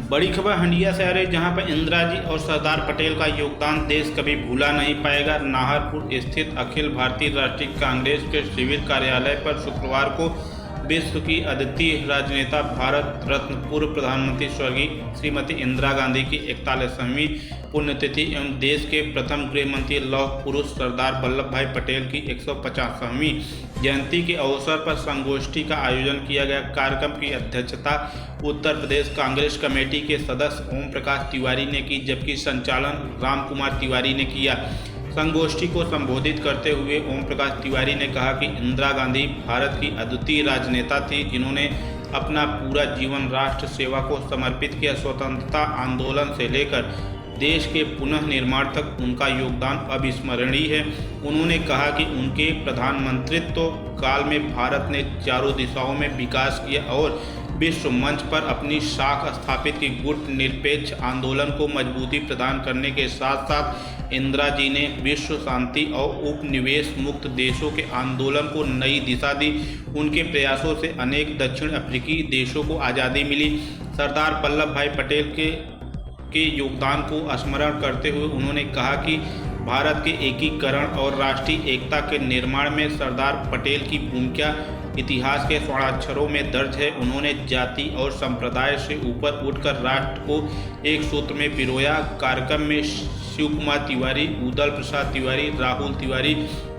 बड़ी खबर हंडिया से आ रही, जहां पर इंदिरा जी और सरदार पटेल का योगदान देश कभी भूला नहीं पाएगा। नाहरपुर स्थित अखिल भारतीय राष्ट्रीय कांग्रेस के शिविर कार्यालय पर शुक्रवार को विश्व की अद्वितीय राजनेता, भारत रत्न पूर्व प्रधानमंत्री स्वर्गीय श्रीमती इंदिरा गांधी की 41वीं पुण्यतिथि एवं देश के प्रथम गृह मंत्री लौह पुरुष सरदार वल्लभ भाई पटेल की 150वीं जयंती के अवसर पर संगोष्ठी का आयोजन किया गया। कार्यक्रम की अध्यक्षता उत्तर प्रदेश कांग्रेस कमेटी के सदस्य ओम प्रकाश तिवारी ने की, जबकि संचालन राम कुमार तिवारी ने किया। संगोष्ठी को संबोधित करते हुए ओम प्रकाश तिवारी ने कहा कि इंदिरा गांधी भारत की अद्वितीय राजनेता थी, जिन्होंने अपना पूरा जीवन राष्ट्र सेवा को समर्पित किया। स्वतंत्रता आंदोलन से लेकर देश के पुनः निर्माण तक उनका योगदान अविस्मरणीय है। उन्होंने कहा कि उनके प्रधानमंत्रित्व काल में भारत ने चारों दिशाओं में विकास किया और विश्व मंच पर अपनी साख स्थापित की। गुट निरपेक्ष आंदोलन को मजबूती प्रदान करने के साथ साथ इंदिरा जी ने विश्व शांति और उपनिवेश मुक्त देशों के आंदोलन को नई दिशा दी। उनके प्रयासों से अनेक दक्षिण अफ्रीकी देशों को आज़ादी मिली। सरदार वल्लभ भाई पटेल के योगदान को स्मरण करते हुए उन्होंने कहा कि भारत के एकीकरण और राष्ट्रीय एकता के निर्माण में सरदार पटेल की भूमिका इतिहास के स्वर्णाक्षरों में दर्ज है। उन्होंने जाति और संप्रदाय से ऊपर उठकर राष्ट्र को एक सूत्र में पिरोया। कार्यक्रम में शिव कुमार तिवारी, उदल प्रसाद तिवारी, राहुल तिवारी,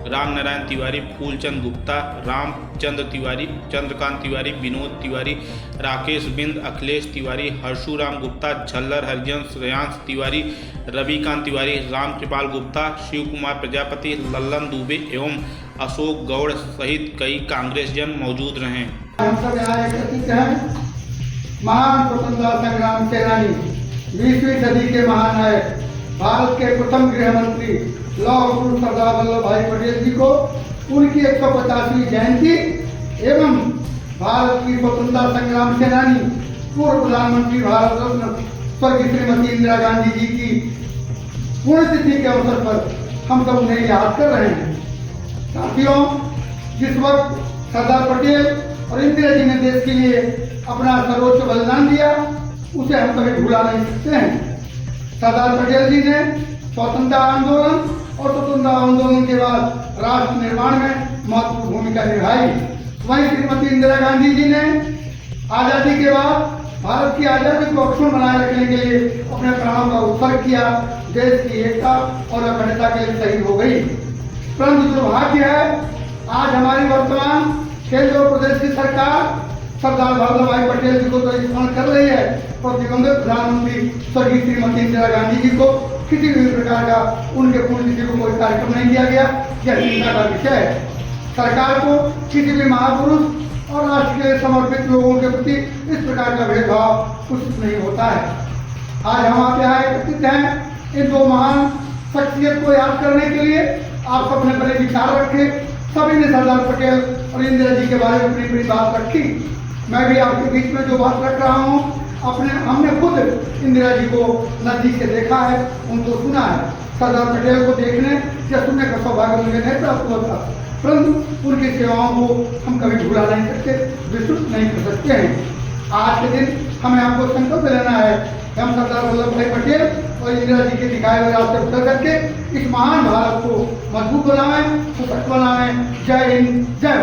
राम नारायण तिवारी, फूलचंद गुप्ता, रामचंद्र तिवारी, चंद्रकांत तिवारी, विनोद तिवारी, राकेश बिंद, अखिलेश तिवारी, हर्षुराम गुप्ता, झल्लर हरिजन, श्रेयांश तिवारी, रविकांत तिवारी, राम कृपाल गुप्ता, शिव कुमार प्रजापति, लल्लन दुबे एवं अशोक गौड़ सहित कई कांग्रेस जन मौजूद रहे। हम सब यहाँ एकत्रित हैं। महान स्वतंत्रता संग्राम सेनानी, 20वीं सदी के महानायक, भारत के प्रथम गृह मंत्री लौह पुरुष सरदार वल्लभ भाई पटेल जी को उनकी 150वीं जयंती एवं भारत की स्वतंत्रता संग्राम सेनानी, पूर्व प्रधानमंत्री भारत रत्न स्वर्गीय श्रीमती इंदिरा गांधी जी की पुण्यतिथि के अवसर पर हम सब उन्हें याद कर रहे हैं। साथियों, जिस वक्त सरदार पटेल और इंदिरा जी ने देश के लिए अपना सर्वोच्च बलिदान दिया, उसे हम कभी भुला नहीं सकते हैं। सरदार पटेल जी ने स्वतंत्रता आंदोलन और स्वतंत्रता आंदोलन के बाद राष्ट्र निर्माण में महत्वपूर्ण भूमिका निभाई। वहीं श्रीमती इंदिरा गांधी जी ने आजादी के बाद भारत की आजादी को अक्षुण्ण बनाए रखने के लिए अपने प्राणों का उत्सर्ग किया। देश की एकता और अखंडता के लिए शहीद हो गई। परंतु दुर्भाग्य है, आज हमारी वर्तमान केंद्र और प्रदेश की सरकार सरदार वल्लभ भाई पटेल जी को तो स्मरण कर रही है, पर दिवंगत प्रधानमंत्री स्वर्गीय श्रीमती इंदिरा गांधी जी को किसी भी प्रकार का उनके पुण्यतिथि को कोई कार्यक्रम नहीं दिया गया। यह चिंता का विषय है। सरकार को किसी भी महापुरुष और राष्ट्र के समर्पित लोगों के प्रति इस प्रकार का भेदभाव उचित नहीं होता है। आज हम आप यहाँ एकत्रित हैं इन दो महान शख्सियत को याद करने के लिए। आप अपने बड़े विचार रखे। सभी ने सरदार पटेल और इंदिरा जी के बारे में अपनी अपनी बात रखी। मैं भी आपके बीच में जो बात रख रहा हूँ, हमने खुद इंदिरा जी को नजदीक से देखा है, उनको सुना है। सरदार पटेल को देखने या सुनने का सौभाग्य मुझे नहीं प्राप्त होता, परंतु उनकी सेवाओं को हम कभी भुला नहीं सकते, विस्मृत नहीं कर सकते हैं। आज के दिन हमें आपको संकल्प लेना है कि हम सरदार वल्लभ भाई पटेल और इंदिरा जी के दिखाए हुए रास्ते उतर करके इस महान भारत को मजबूत बनाएं, सशक्त बनाएं। जय हिंद, जय